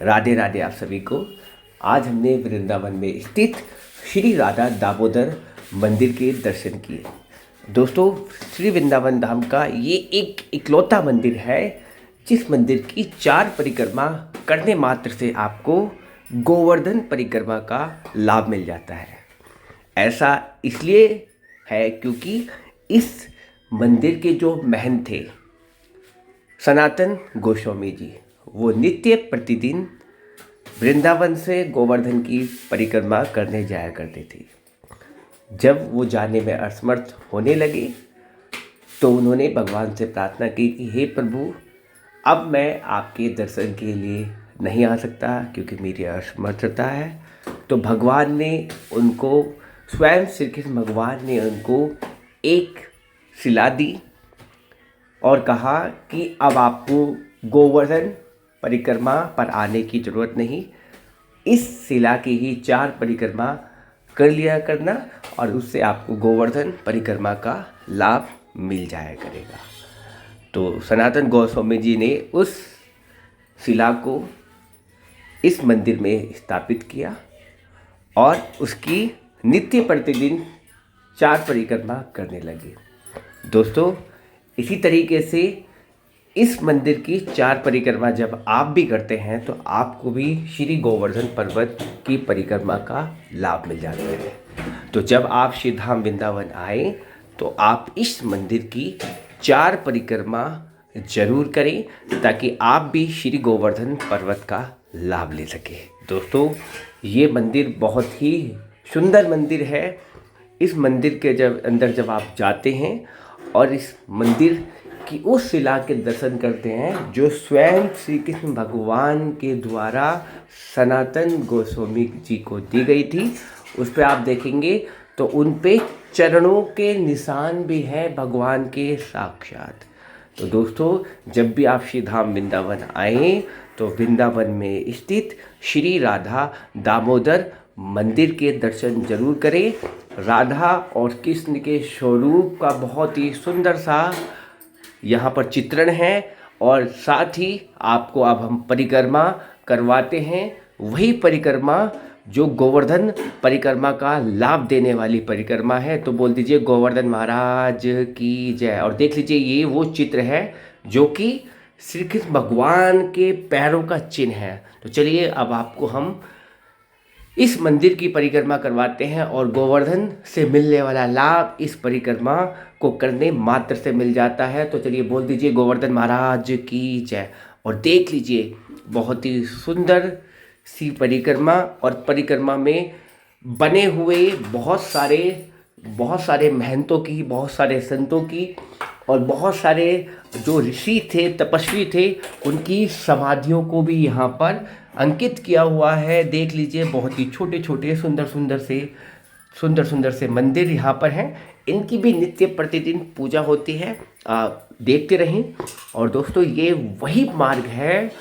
राधे राधे आप सभी को। आज हमने वृंदावन में स्थित श्री राधा दामोदर मंदिर के दर्शन किए। दोस्तों, श्री वृंदावन धाम का ये एक इकलौता मंदिर है जिस मंदिर की 4 परिक्रमा करने मात्र से आपको गोवर्धन परिक्रमा का लाभ मिल जाता है। ऐसा इसलिए है क्योंकि इस मंदिर के जो महंत थे सनातन गोस्वामी जी, वो नित्य प्रतिदिन वृंदावन से गोवर्धन की परिक्रमा करने जाया करते थे। जब वो जाने में असमर्थ होने लगे तो उन्होंने भगवान से प्रार्थना की कि हे प्रभु, अब मैं आपके दर्शन के लिए नहीं आ सकता क्योंकि मेरी असमर्थता है। तो भगवान ने उनको, स्वयं श्री कृष्ण भगवान ने उनको एक शिला दी और कहा कि अब आपको गोवर्धन परिक्रमा पर आने की ज़रूरत नहीं, इस शिला की ही 4 परिक्रमा कर लिया करना और उससे आपको गोवर्धन परिक्रमा का लाभ मिल जाया करेगा। तो सनातन गोस्वामी जी ने उस शिला को इस मंदिर में स्थापित किया और उसकी नित्य प्रतिदिन 4 परिक्रमा करने लगे। दोस्तों, इसी तरीके से इस मंदिर की 4 परिक्रमा जब आप भी करते हैं तो आपको भी श्री गोवर्धन पर्वत की परिक्रमा का लाभ मिल जाता है। तो जब आप श्री धाम वृंदावन आए तो आप इस मंदिर की 4 परिक्रमा जरूर करें ताकि आप भी श्री गोवर्धन पर्वत का लाभ ले सकें। दोस्तों, ये मंदिर बहुत ही सुंदर मंदिर है। इस मंदिर के अंदर जब आप जाते हैं और इस मंदिर की उस शिला के दर्शन करते हैं जो स्वयं श्री कृष्ण भगवान के द्वारा सनातन गोस्वामी जी को दी गई थी, उस पर आप देखेंगे तो उन पे चरणों के निशान भी हैं भगवान के साक्षात। तो दोस्तों, जब भी आप श्री धाम वृंदावन आएँ तो वृंदावन में स्थित श्री राधा दामोदर मंदिर के दर्शन जरूर करें। राधा और कृष्ण के स्वरूप का बहुत ही सुंदर सा यहाँ पर चित्रण है और साथ ही आपको अब हम परिक्रमा करवाते हैं, वही परिक्रमा जो गोवर्धन परिक्रमा का लाभ देने वाली परिक्रमा है। तो बोल दीजिए गोवर्धन महाराज की जय। और देख लीजिए, ये वो चित्र है जो कि श्री कृष्ण भगवान के पैरों का चिन्ह है। तो चलिए अब आपको हम इस मंदिर की परिक्रमा करवाते हैं और गोवर्धन से मिलने वाला लाभ इस परिक्रमा को करने मात्र से मिल जाता है। तो चलिए बोल दीजिए गोवर्धन महाराज की जय। और देख लीजिए, बहुत ही सुंदर सी परिक्रमा और परिक्रमा में बने हुए बहुत सारे महंतों की, बहुत सारे संतों की और बहुत सारे जो ऋषि थे, तपस्वी थे, उनकी समाधियों को भी यहाँ पर अंकित किया हुआ है। देख लीजिए, बहुत ही छोटे छोटे सुंदर से मंदिर यहाँ पर हैं। इनकी भी नित्य प्रतिदिन पूजा होती है, आप देखते रहें। और दोस्तों, ये वही मार्ग है,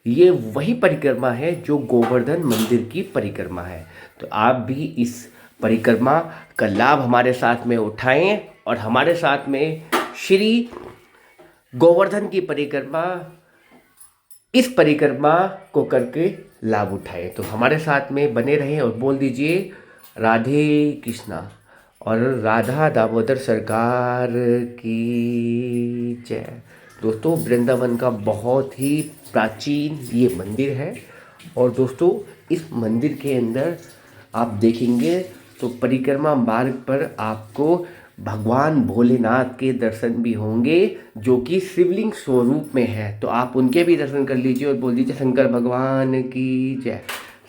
ये वही परिक्रमा है जो गोवर्धन मंदिर की परिक्रमा है। तो आप भी इस परिक्रमा का लाभ हमारे साथ में उठाएं और हमारे साथ में श्री गोवर्धन की परिक्रमा, इस परिक्रमा को करके लाभ उठाएं। तो हमारे साथ में बने रहें और बोल दीजिए राधे कृष्णा और राधा दामोदर सरकार की जय। दोस्तों, वृंदावन का बहुत ही प्राचीन ये मंदिर है और दोस्तों, इस मंदिर के अंदर आप देखेंगे तो परिक्रमा मार्ग पर आपको भगवान भोलेनाथ के दर्शन भी होंगे जो कि शिवलिंग स्वरूप में है। तो आप उनके भी दर्शन कर लीजिए और बोल दीजिए शंकर भगवान की जय।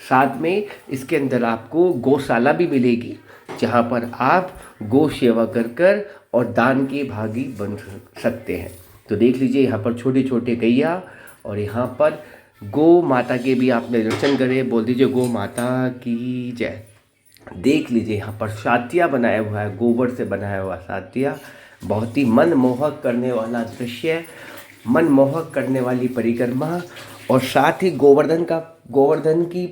साथ में इसके अंदर आपको गौशाला भी मिलेगी जहाँ पर आप गौ सेवा कर और दान के भागी बन सकते हैं। तो देख लीजिए, यहाँ पर छोटे छोटे गैया और यहाँ पर गौ माता के भी आपने दर्शन करें, बोल दीजिए गौ माता की जय। देख लीजिए, यहाँ पर सातिया बनाया हुआ है, गोबर से बनाया हुआ सातिया। बहुत ही मनमोहक करने वाला दृश्य, मनमोहक करने वाली परिक्रमा और साथ ही गोवर्धन की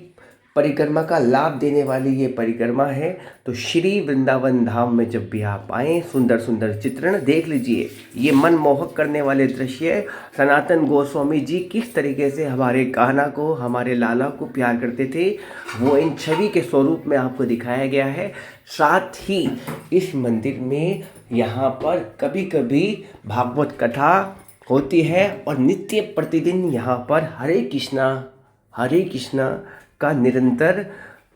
परिक्रमा का लाभ देने वाली ये परिक्रमा है। तो श्री वृंदावन धाम में जब भी आप आएँ, सुंदर सुंदर चित्रण देख लीजिए। ये मन मोहक करने वाले दृश्य सनातन गोस्वामी जी किस तरीके से हमारे कान्हा को, हमारे लाला को प्यार करते थे, वो इन छवि के स्वरूप में आपको दिखाया गया है। साथ ही इस मंदिर में यहाँ पर कभी कभी भागवत कथा होती है और नित्य प्रतिदिन यहाँ पर हरे कृष्णा का निरंतर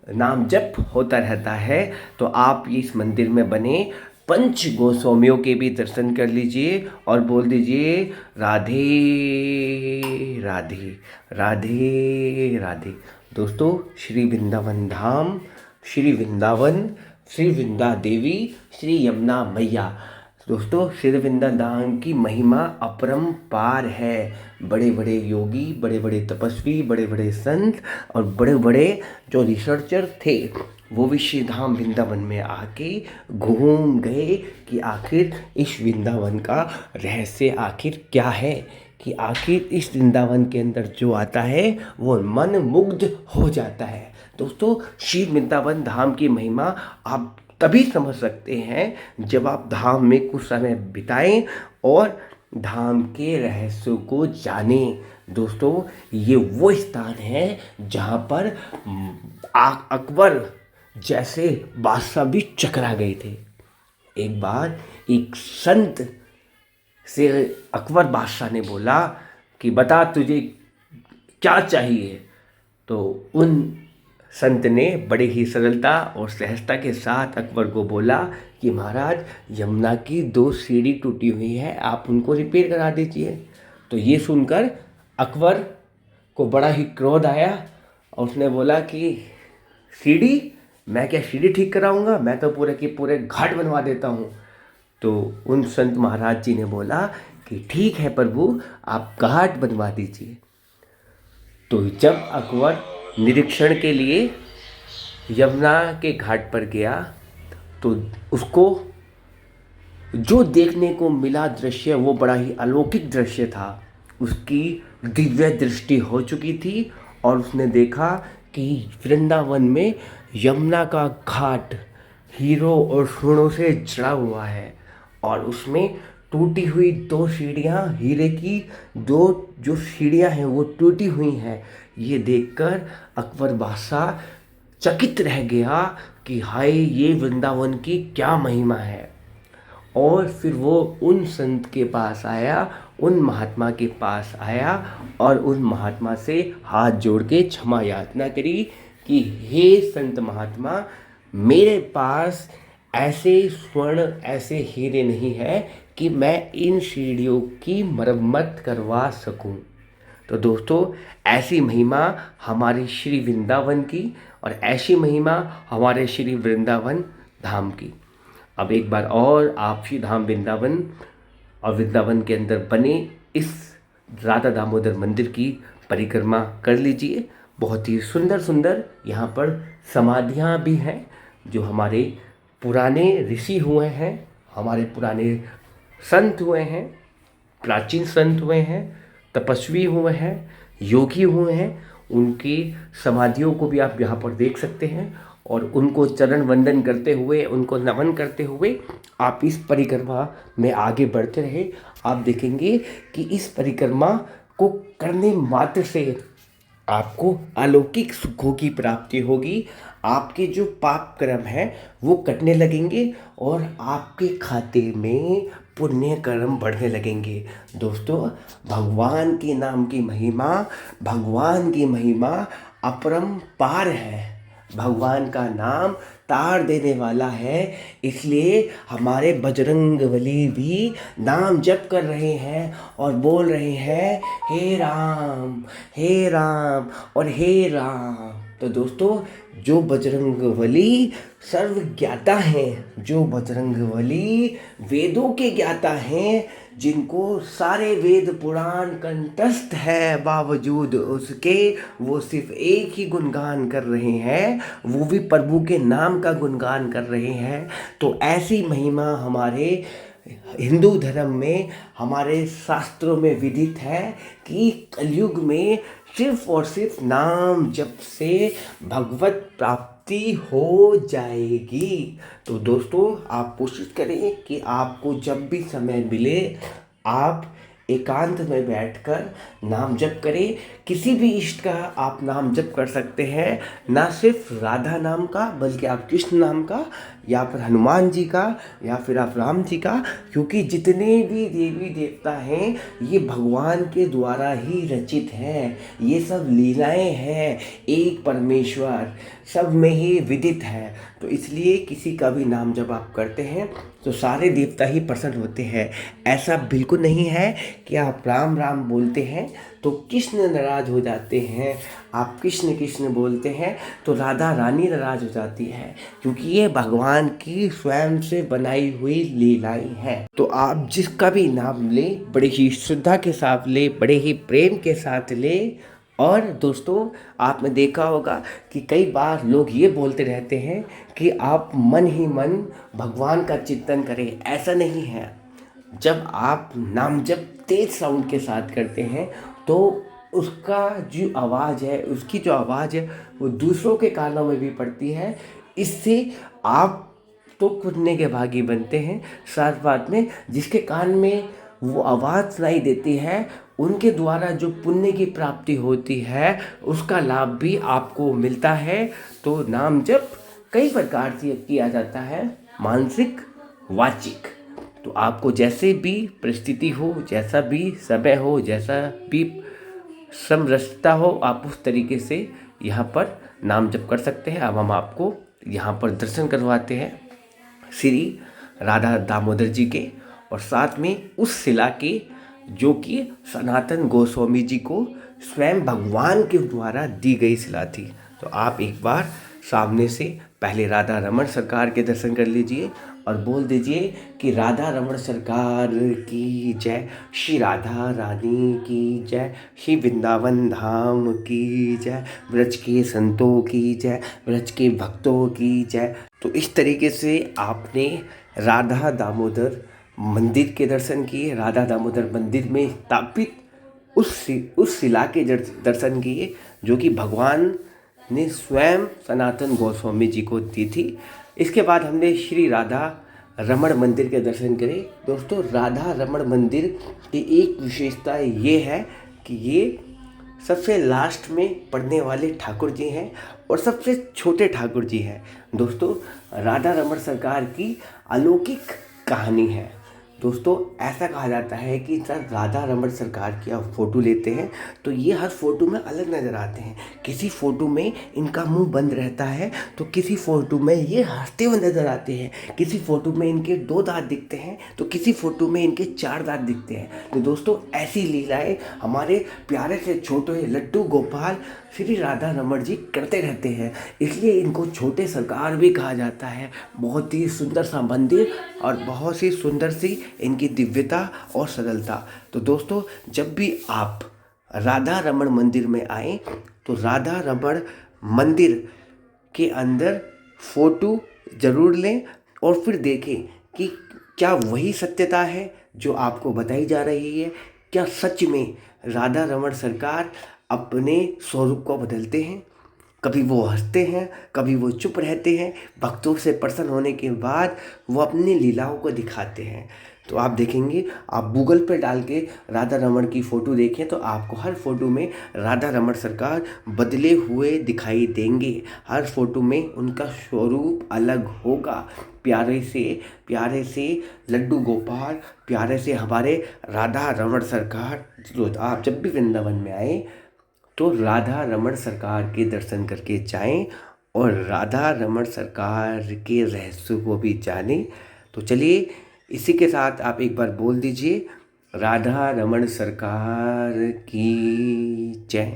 नाम जप होता रहता है। तो आप इस मंदिर में बने पंच गोस्वामियों के भी दर्शन कर लीजिए और बोल दीजिए राधे राधे राधे राधे। दोस्तों, श्री वृंदावन धाम, श्री वृंदावन, श्री वृंदा देवी, श्री यमुना मैया। दोस्तों, श्री वृंदावन धाम की महिमा अपरंपार है। बड़े बड़े योगी, बड़े बड़े तपस्वी, बड़े बड़े संत और बड़े बड़े जो रिसर्चर थे, वो भी श्री धाम वृंदावन में आके घूम गए कि आखिर इस वृंदावन का रहस्य आखिर क्या है, कि आखिर इस वृंदावन के अंदर जो आता है वो मन मुग्ध हो जाता है। दोस्तों, श्री वृंदावन धाम की महिमा आप तभी समझ सकते हैं जब आप धाम में कुछ समय बिताएं और धाम के रहस्यों को जानें। दोस्तों, ये वो स्थान है जहाँ पर अकबर जैसे बादशाह भी चकरा गए थे। एक बार एक संत से अकबर बादशाह ने बोला कि बता तुझे क्या चाहिए। तो उन संत ने बड़े ही सरलता और सहजता के साथ अकबर को बोला कि महाराज, यमुना की 2 सीढ़ी टूटी हुई है, आप उनको रिपेयर करा दीजिए। तो ये सुनकर अकबर को बड़ा ही क्रोध आया और उसने बोला कि सीढ़ी, मैं क्या सीढ़ी ठीक कराऊंगा, मैं तो पूरे के पूरे घाट बनवा देता हूँ। तो उन संत महाराज जी ने बोला कि ठीक है प्रभु, आप घाट बनवा दीजिए। तो जब अकबर निरीक्षण के लिए यमुना के घाट पर गया तो उसको जो देखने को मिला दृश्य वो बड़ा ही अलौकिक दृश्य था। उसकी दिव्य दृष्टि हो चुकी थी और उसने देखा कि वृंदावन में यमुना का घाट हीरो और सोनों से जड़ा हुआ है और उसमें टूटी हुई 2 सीढ़ियाँ, हीरे की 2 जो सीढ़ियाँ हैं वो टूटी हुई हैं। ये देखकर अकबर बादशाह चकित रह गया कि हाय, ये वृंदावन की क्या महिमा है। और फिर वो उन संत के पास आया, उन महात्मा के पास आया और उन महात्मा से हाथ जोड़ के क्षमा याचना करी कि हे संत महात्मा, मेरे पास ऐसे स्वर्ण, ऐसे हीरे नहीं है कि मैं इन सीढ़ियों की मरम्मत करवा सकूं। तो दोस्तों, ऐसी महिमा हमारे श्री वृंदावन की और ऐसी महिमा हमारे श्री वृंदावन धाम की। अब एक बार और आप श्री धाम वृंदावन और वृंदावन के अंदर बने इस राधा दामोदर मंदिर की परिक्रमा कर लीजिए। बहुत ही सुंदर सुंदर यहाँ पर समाधियाँ भी हैं जो हमारे पुराने ऋषि हुए हैं, हमारे पुराने संत हुए हैं, प्राचीन संत हुए हैं, तपस्वी हुए हैं, योगी हुए हैं, उनकी समाधियों को भी आप यहाँ पर देख सकते हैं और उनको चरण वंदन करते हुए, उनको नमन करते हुए आप इस परिक्रमा में आगे बढ़ते रहे। आप देखेंगे कि इस परिक्रमा को करने मात्र से आपको अलौकिक सुखों की प्राप्ति होगी। आपके जो पाप कर्म हैं वो कटने लगेंगे और आपके खाते में पुण्य कर्म बढ़ने लगेंगे। दोस्तों, भगवान के नाम की महिमा, भगवान की महिमा अपरंपार है। भगवान का नाम तार देने वाला है, इसलिए हमारे बजरंगबली भी नाम जप कर रहे हैं और बोल रहे हैं हे राम और हे राम। तो दोस्तों, जो बजरंगबली सर्व ज्ञाता हैं, जो बजरंगबली वेदों के ज्ञाता हैं, जिनको सारे वेद पुराण कंठस्थ है, बावजूद उसके वो सिर्फ एक ही गुणगान कर रहे हैं, वो भी प्रभु के नाम का गुणगान कर रहे हैं। तो ऐसी महिमा हमारे हिंदू धर्म में, हमारे शास्त्रों में विदित है कि कलयुग में सिर्फ और सिर्फ नाम जप से भगवत प्राप्ति हो जाएगी। तो दोस्तों आप कोशिश करें कि आपको जब भी समय मिले आप एकांत में बैठकर नाम जप करें। किसी भी इष्ट का आप नाम जप कर सकते हैं, ना सिर्फ राधा नाम का बल्कि आप कृष्ण नाम का, या फिर हनुमान जी का, या फिर आप राम जी का, क्योंकि जितने भी देवी देवता हैं ये भगवान के द्वारा ही रचित हैं। ये सब लीलाएं हैं, एक परमेश्वर सब में ही विदित है। तो इसलिए किसी का भी नाम जब आप करते हैं तो सारे देवता ही प्रसन्न होते हैं। ऐसा बिल्कुल नहीं है कि आप राम राम बोलते हैं तो कृष्ण नाराज हो जाते हैं, आप कृष्ण कृष्ण बोलते हैं तो राधा रानी नाराज हो जाती है, क्योंकि ये भगवान की स्वयं से बनाई हुई लीलाएं हैं। तो आप जिसका भी नाम ले बड़े ही श्रद्धा के साथ ले, बड़े ही प्रेम के साथ ले। और दोस्तों आपने देखा होगा कि कई बार लोग ये बोलते रहते हैं कि आप मन ही मन भगवान का चिंतन करें। ऐसा नहीं है। जब आप नाम जब तेज साउंड के साथ करते हैं तो उसका जो आवाज़ है, उसकी जो आवाज़ है वो दूसरों के कानों में भी पड़ती है। इससे आप तो पुण्य के भागी बनते हैं, साथ बात में जिसके कान में वो आवाज़ सुनाई देती है उनके द्वारा जो पुण्य की प्राप्ति होती है उसका लाभ भी आपको मिलता है। तो नाम जप कई प्रकार से किया जाता है, मानसिक, वाचिक। तो आपको जैसे भी परिस्थिति हो, जैसा भी समय हो, जैसा भी समरसता हो, आप उस तरीके से यहाँ पर नाम जप कर सकते हैं। अब हम आपको यहाँ पर दर्शन करवाते हैं श्री राधा दामोदर जी के, और साथ में उस शिला के जो कि सनातन गोस्वामी जी को स्वयं भगवान के द्वारा दी गई शिला थी। तो आप एक बार सामने से पहले राधा रमण सरकार के दर्शन कर लीजिए और बोल दीजिए कि राधा रमण सरकार की जय, श्री राधा रानी की जय, श्री वृंदावन धाम की जय, ब्रज के संतों की जय, ब्रज के भक्तों की जय। तो इस तरीके से आपने राधा दामोदर मंदिर के दर्शन किए, राधा दामोदर मंदिर में स्थापित उस शिला के दर्शन किए जो कि भगवान ने स्वयं सनातन गोस्वामी जी को दी थी। इसके बाद हमने श्री राधा रमण मंदिर के दर्शन करे। दोस्तों राधा रमण मंदिर की एक विशेषता ये है कि ये सबसे लास्ट में पढ़ने वाले ठाकुर जी हैं और सबसे छोटे ठाकुर जी हैं। दोस्तों राधा रमण सरकार की अलौकिक कहानी है। दोस्तों ऐसा कहा जाता है कि सर राधा रमण सरकार की आप फ़ोटो लेते हैं तो ये हर फ़ोटो में अलग नज़र आते हैं। किसी फ़ोटो में इनका मुंह बंद रहता है तो किसी फ़ोटो में ये हंसते हुए नज़र आते हैं, किसी फ़ोटो में इनके 2 दांत दिखते हैं तो किसी फ़ोटो में इनके 4 दांत दिखते हैं। तो दोस्तों ऐसी लीलाएं हमारे प्यारे से छोटे लड्डू गोपाल श्री राधा रमण जी करते रहते हैं, इसलिए इनको छोटे सरकार भी कहा जाता है। बहुत ही सुंदर सा मंदिर और बहुत ही सुंदर सी इनकी दिव्यता और सरलता। तो दोस्तों जब भी आप राधा रमण मंदिर में आए तो राधा रमण मंदिर के अंदर फोटो ज़रूर लें और फिर देखें कि क्या वही सत्यता है जो आपको बताई जा रही है। क्या सच में राधा रमण सरकार अपने स्वरूप को बदलते हैं? कभी वो हंसते हैं, कभी वो चुप रहते हैं, भक्तों से प्रसन्न होने के बाद वो अपनी लीलाओं को दिखाते हैं। तो आप देखेंगे, आप गूगल पर डाल के राधा रमण की फ़ोटो देखें तो आपको हर फ़ोटो में राधा रमण सरकार बदले हुए दिखाई देंगे। हर फ़ोटो में उनका स्वरूप अलग होगा। प्यारे से लड्डू गोपाल, प्यारे से हमारे राधा रमण सरकार। तो आप जब भी वृंदावन में आए तो राधा रमण सरकार के दर्शन करके जाएं और राधा रमण सरकार के रहस्यों को भी जानें। तो चलिए इसी के साथ आप एक बार बोल दीजिए राधा रमण सरकार की जय,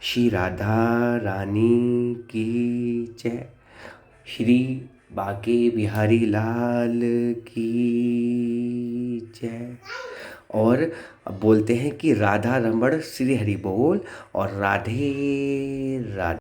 श्री राधा रानी की जय, श्री बाके बिहारी लाल की जय। और अब बोलते हैं कि राधा रमण श्री हरि बोल और राधे राधे।